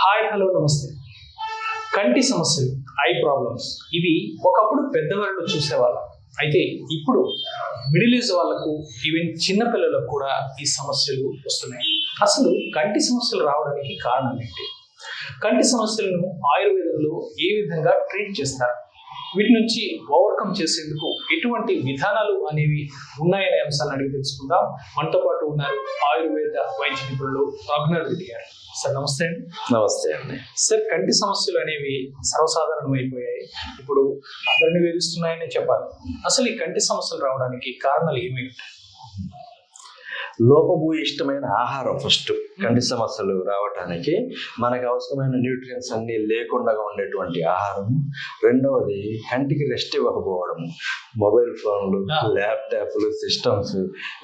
Hi hello నమస్తే. కంటి సమస్యలు, ఐ ప్రాబ్లమ్స్ ఇవి ఒకప్పుడు పెద్దవాళ్ళు చూసేవాళ్ళం. అయితే ఇప్పుడు మిడిల్ ఏజ్ వాళ్ళకు, ఈవెన్ చిన్నపిల్లలకు కూడా ఈ సమస్యలు వస్తున్నాయి. అసలు కంటి సమస్యలు రావడానికి కారణం ఏంటి? కంటి సమస్యలను ఆయుర్వేదంలో ఏ విధంగా ట్రీట్ చేస్తారు? వీటి నుంచి ఓవర్కమ్ చేసేందుకు ఎటువంటి విధానాలు అనేవి ఉన్నాయనే అంశాలను అడిగి తెలుసుకుందాం. మనతో పాటు ఉన్నారు ఆయుర్వేద వైద్య నిపుణులు రఘునాథ్ రెడ్డి గారు. సార్ నమస్తే అండి. నమస్తే అండి. సార్, కంటి సమస్యలు అనేవి సర్వసాధారణం అయిపోయాయి, ఇప్పుడు అందరినీ వేధిస్తున్నాయని చెప్పాలి. అసలు ఈ కంటి సమస్యలు రావడానికి కారణాలు ఏమిటి? లోపభూయిష్టమైన ఆహారం ఫస్ట్ కంటి సమస్యలు రావటానికి మనకు అవసరమైన న్యూట్రియన్స్ అన్ని లేకుండా ఉండేటువంటి ఆహారం. రెండవది కంటికి రెస్ట్ ఇవ్వకపోవడం. మొబైల్ ఫోన్లు, ల్యాప్టాప్లు, సిస్టమ్స్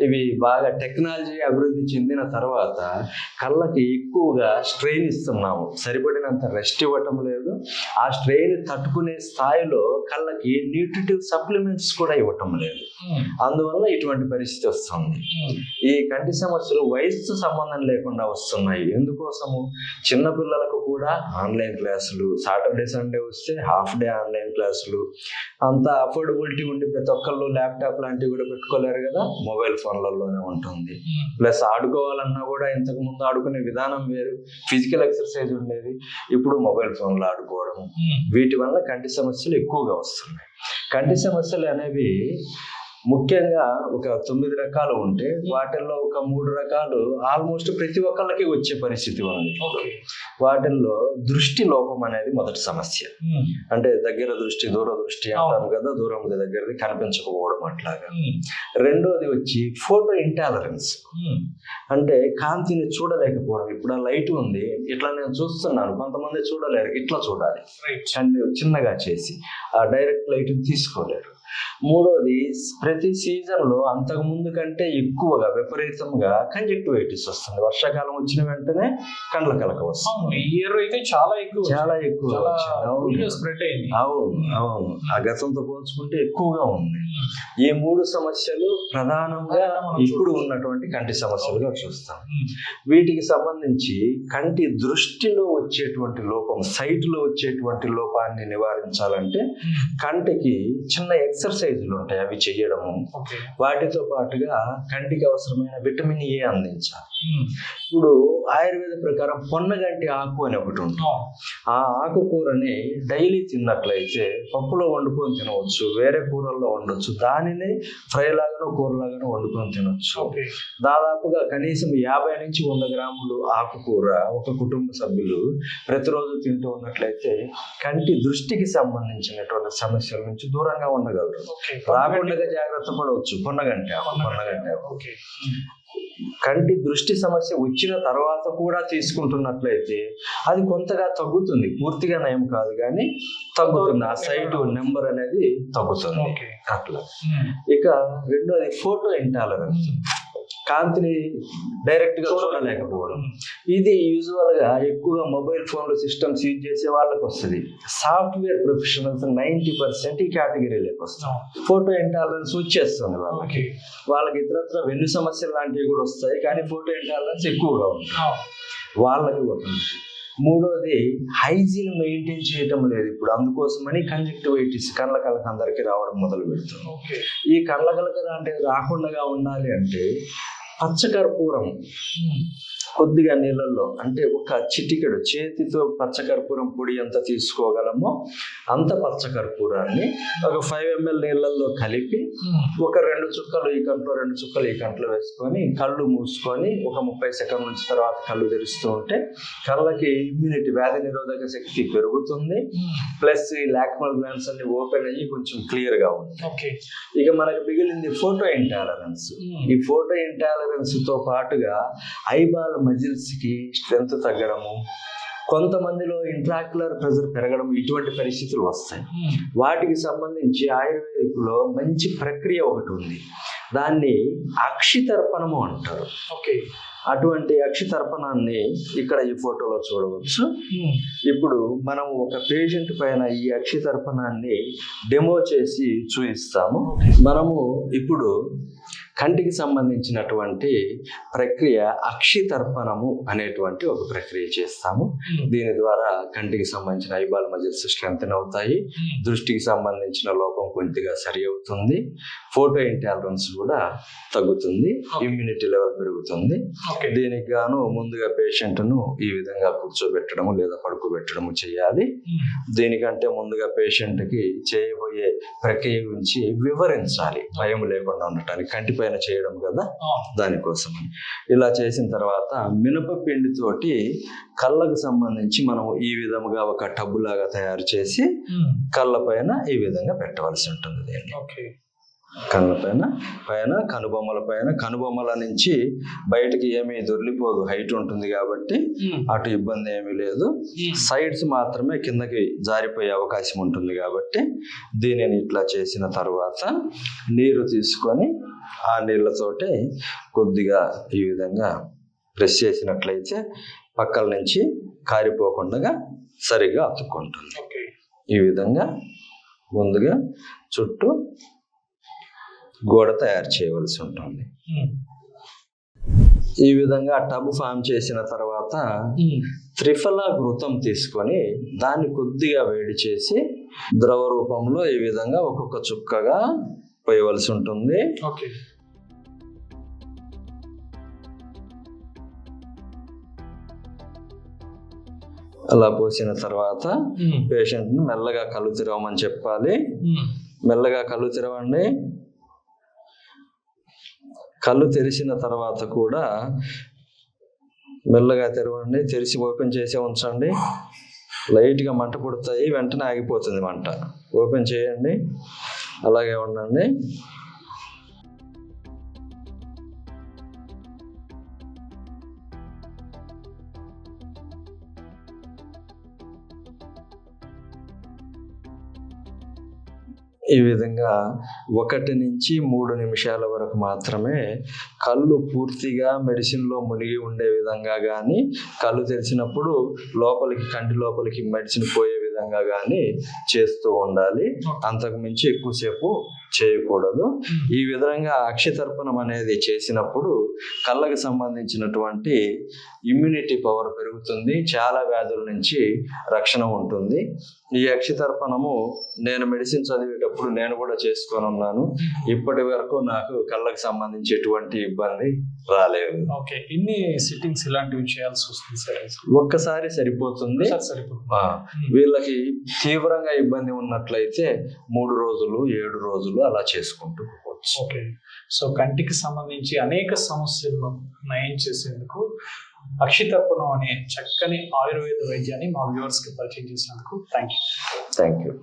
ఇవి బాగా టెక్నాలజీ అభివృద్ధి చెందిన తర్వాత కళ్ళకి ఎక్కువగా స్ట్రెయిన్ ఇస్తున్నాము, సరిపడినంత రెస్ట్ ఇవ్వటం లేదు. ఆ స్ట్రెయిన్ తట్టుకునే స్థాయిలో కళ్ళకి న్యూట్రిటివ్ సప్లిమెంట్స్ కూడా ఇవ్వటం లేదు. అందువల్ల ఇటువంటి పరిస్థితి వస్తుంది. ఈ కంటి సమస్యలు వయస్సు సంబంధం లేకుండా వస్తున్నాయి. ఎందుకోసము? చిన్నపిల్లలకు కూడా ఆన్లైన్ క్లాసులు, సాటర్డే సండే వస్తే హాఫ్ డే ఆన్లైన్ క్లాసులు, అంత అఫోర్డబిలిటీ ఉండి ప్రతి ఒక్కళ్ళు ల్యాప్టాప్ లాంటివి కూడా పెట్టుకోలేరు కదా, మొబైల్ ఫోన్లలోనే ఉంటుంది. ప్లస్ ఆడుకోవాలన్నా కూడా ఇంతకు ముందు ఆడుకునే విధానం వేరు, ఫిజికల్ ఎక్సర్సైజ్ ఉండేది, ఇప్పుడు మొబైల్ ఫోన్లో ఆడుకోవడం. వీటి వల్ల కంటి సమస్యలు ఎక్కువగా వస్తున్నాయి. కంటి సమస్యలు అనేవి ముఖ్యంగా ఒక 9 రకాలు ఉంటే వాటిల్లో ఒక 3 రకాలు ఆల్మోస్ట్ ప్రతి ఒక్కళ్ళకి వచ్చే పరిస్థితి ఉంది. వాటిల్లో దృష్టి లోపం అనేది మొదటి సమస్య. అంటే దగ్గర దృష్టి, దూర దృష్టి అంటారు కదా, దూరం దగ్గరది కనిపించకపోవడం అట్లాగా. రెండోది వచ్చి ఫోటో ఇంటాలరెన్స్, అంటే కాంతిని చూడలేకపోవడం. ఇప్పుడు ఆ లైట్ ఉంది, ఇట్లా నేను చూస్తున్నాను, కొంతమంది చూడలేరు, ఇట్లా చూడాలి, చిన్నగా చేసి ఆ డైరెక్ట్ లైట్ తీసుకోలేరు. మూడోది ప్రతి సీజన్లో అంతకు ముందు కంటే ఎక్కువగా విపరీతంగా కంజక్టివైటిస్ వస్తుంది. వర్షాకాలం వచ్చిన వెంటనే కండ్ల కలక వస్తుంది. చాలా ఎక్కువ అవును, ఆ గతంతో పోల్చుకుంటే ఎక్కువగా ఉంది. ఈ 3 సమస్యలు ప్రధానంగా ఇప్పుడు ఉన్నటువంటి కంటి సమస్యలుగా చూస్తాం. వీటికి సంబంధించి కంటి దృష్టిలో వచ్చేటువంటి లోపం, సైట్ లో వచ్చేటువంటి లోపాన్ని నివారించాలంటే కంటికి చిన్న ఎక్సర్సైజులు ఉంటాయి, అవి చేయడము. వాటితో పాటుగా కంటికి అవసరమైన విటమిన్ ఏ అందించాలి. ఇప్పుడు ఆయుర్వేద ప్రకారం పొన్నగంటి ఆకు అని ఒకటి ఉంటుంది. ఆ ఆకుకూరని డైలీ తిన్నట్లయితే పప్పులో వండుకొని తినవచ్చు, వేరే కూరల్లో వండొచ్చు, దానిని ఫ్రై లాగానో కూరలాగానో వండుకొని తినొచ్చు. దాదాపుగా కనీసం 50 నుంచి 100 గ్రాములు ఆకుకూర ఒక కుటుంబ సభ్యులు ప్రతిరోజు తింటూ ఉన్నట్లయితే కంటి దృష్టికి సంబంధించినటువంటి సమస్యల నుంచి దూరంగా ఉండగలరు. రాకుండా జాగ్రత్త పడవచ్చు. పొన్నగంటి కంటి దృష్టి సమస్య వచ్చిన తర్వాత కూడా తీసుకుంటున్నట్లయితే అది కొంతగా తగ్గుతుంది, పూర్తిగా నయం కాదు కానీ తగ్గుతుంది. ఆ సైట్ నెంబర్ అనేది తగ్గుతుంది అట్లా. ఇక రెండోది ఫోటో ఇంటాలరెన్స్, కాంతిని డైరెక్ట్ గా చూడలేకపోవడం. ఇది యూజువల్ గా ఎక్కువగా మొబైల్ ఫోన్లు, సిస్టమ్స్ యూజ్ చేసే వాళ్ళకి వస్తుంది. సాఫ్ట్వేర్ ప్రొఫెషనల్స్ 90% ఈ కేటగిరీలోకి వస్తాం. ఫోటో ఇంటాలరెన్స్ వచ్చేస్తుంది వాళ్ళకి ఇతరత్ర వెన్ను సమస్యలు లాంటివి కూడా వస్తాయి, కానీ ఫోటో ఇంటాలరెన్స్ ఎక్కువగా ఉంటుంది వాళ్ళకి ఒకటి. మూడోది హైజీన్ మెయింటైన్ చేయటం లేదు ఇప్పుడు, అందుకోసమని కంజక్టివైటిస్, కళ్ళ కలక అందరికీ రావడం మొదలు పెడుతుంది. ఈ కళ్ళ కలక లాంటివి రాకుండా ఉండాలి అంటే పచ్చకర్పూరం కొద్దిగా నీళ్ళల్లో, అంటే ఒక చిటికెడు చేతితో పచ్చకర్పూరం పొడి ఎంత తీసుకోగలమో అంత పచ్చకర్పూరాన్ని ఒక 5 ml నీళ్ళల్లో కలిపి ఒక 2 చుక్కలు ఈ కంట్లో 2 చుక్కలు ఈ కంట్లో వేసుకొని కళ్ళు మూసుకొని ఒక 30 సెకండ్ల నుంచి తర్వాత కళ్ళు తెరుస్తూ ఉంటే కళ్ళకి ఇమ్యూనిటీ, వ్యాధి నిరోధక శక్తి పెరుగుతుంది. ప్లస్ ఈ లాక్రిమల్ గ్లాండ్స్ అన్ని ఓపెన్ అయ్యి కొంచెం క్లియర్ గా ఉంటుంది. ఇక మనకు మిగిలింది ఫోటో ఇంటాలరెన్స్. ఈ ఫోటో ఇంటాలరెన్స్ తో పాటుగా ఐబాల్ మజిల్స్ కి స్ట్రెంత్ తగ్గడము, కొంతమందిలో ఇంట్రాక్యులర్ ప్రెజర్ పెరగడం, ఇటువంటి పరిస్థితులు వస్తాయి. వాటికి సంబంధించి ఆయుర్వేదిక్లో మంచి ప్రక్రియ ఒకటి ఉంది, దాన్ని అక్షితర్పణము అంటారు. అటువంటి అక్షితర్పణాన్ని ఇక్కడ ఈ ఫోటోలో చూడవచ్చు. ఇప్పుడు మనం ఒక పేషెంట్ పైన ఈ అక్షితర్పణాన్ని డెమో చేసి చూపిస్తాము. మనము ఇప్పుడు కంటికి సంబంధించినటువంటి ప్రక్రియ అక్షితర్పణము అనేటువంటి ఒక ప్రక్రియ చేస్తాము. దీని ద్వారా కంటికి సంబంధించిన ఐబాల్ మజిల్స్ స్ట్రెంథెన్ అవుతాయి, దృష్టికి సంబంధించిన లోపం కొద్దిగా సరి అవుతుంది, ఫోటో ఇంటాలరెన్స్ కూడా తగ్గుతుంది, ఇమ్యూనిటీ లెవెల్ పెరుగుతుంది. దీనికి గాను ముందుగా పేషెంట్ను ఈ విధంగా కూర్చోబెట్టడము లేదా పడుకోబెట్టడము చేయాలి. దీనికంటే ముందుగా పేషెంట్కి చేయబోయే ప్రక్రియ గురించి వివరించాలి, భయం లేకుండా ఉండటానికి. కంటిపైన చేయడం కదా, దానికోసం. ఇలా చేసిన తర్వాత మినపపిండితోటి కళ్ళకు సంబంధించి మనం ఈ విధముగా ఒక టబ్బు లాగా తయారు చేసి కళ్ళ పైన ఈ విధంగా పెట్టవలసి ఉంటుంది. దీన్ని కళ్ళ పైన కనుబొమ్మల నుంచి బయటకి ఏమీ దొర్లిపోదు, హైట్ ఉంటుంది కాబట్టి అటు ఇబ్బంది ఏమీ లేదు. సైడ్స్ మాత్రమే కిందకి జారిపోయే అవకాశం ఉంటుంది కాబట్టి దీనిని ఇట్లా చేసిన తర్వాత నీరు తీసుకొని ఆ నీళ్ళతోటి కొద్దిగా ఈ విధంగా ప్రెస్ చేసినట్లయితే పక్కల నుంచి కారిపోకుండా సరిగా అతుక్కుంటుంది. ఈ విధంగా ముందుగా చుట్టూ గోడ తయారు చేయవలసి ఉంటుంది. ఈ విధంగా టబ్ ఫామ్ చేసిన తర్వాత త్రిఫల ఘృతం తీసుకొని దాన్ని కొద్దిగా వేడి చేసి ద్రవ రూపంలో ఈ విధంగా ఒక్కొక్క చుక్కగా పోయవలసి ఉంటుంది. అలా పోసిన తర్వాత పేషెంట్ని మెల్లగా కళ్ళు తెరవమని చెప్పాలి. మెల్లగా కళ్ళు తెరవండి. కళ్ళు తెరిచిన తర్వాత కూడా మెల్లగా తెరవండి. తెరిచి ఓపెన్ చేసే ఉంచండి. లైట్గా మంట పుడతాయి, వెంటనే ఆగిపోతుంది మంట. ఓపెన్ చేయండి, అలాగే ఉండండి. ఈ విధంగా 1 నుంచి 3 నిమిషాల వరకు మాత్రమే కళ్ళు పూర్తిగా మెడిసిన్లో మునిగి ఉండే విధంగా కానీ, కళ్ళు తెరిచినప్పుడు కంటి లోపలికి మెడిసిన్ పోయే విధంగా కానీ చేస్తూ ఉండాలి. అంతకు మించి ఎక్కువసేపు చేయకూడదు. ఈ విధంగా అక్షితర్పణం అనేది చేసినప్పుడు కళ్ళకు సంబంధించినటువంటి ఇమ్యూనిటీ పవర్ పెరుగుతుంది, చాలా వ్యాధుల నుంచి రక్షణ ఉంటుంది. ఈ అక్షితర్పణము నేను మెడిసిన్ చదివేటప్పుడు నేను కూడా చేసుకొని ఉన్నాను. ఇప్పటి వరకు నాకు కళ్ళకు సంబంధించి ఎటువంటి ఇబ్బంది రాలేదు. ఎన్ని సిట్టింగ్స్ ఇలాంటివి చేయాల్సి వస్తుంది సార్? ఒక్కసారి సరిపోతుంది. వీళ్ళకి తీవ్రంగా ఇబ్బంది ఉన్నట్లయితే 3 రోజులు 7 రోజులు అలా చేసుకుంటూ పోవచ్చు. సో కంటికి సంబంధించి అనేక సమస్యలను నయం చేసేందుకు అక్షితర్పణం అనే చక్కని ఆయుర్వేద వైద్యాన్ని మా వ్యూవర్స్ కి పరిచయం చేసినందుకు థ్యాంక్ యూ.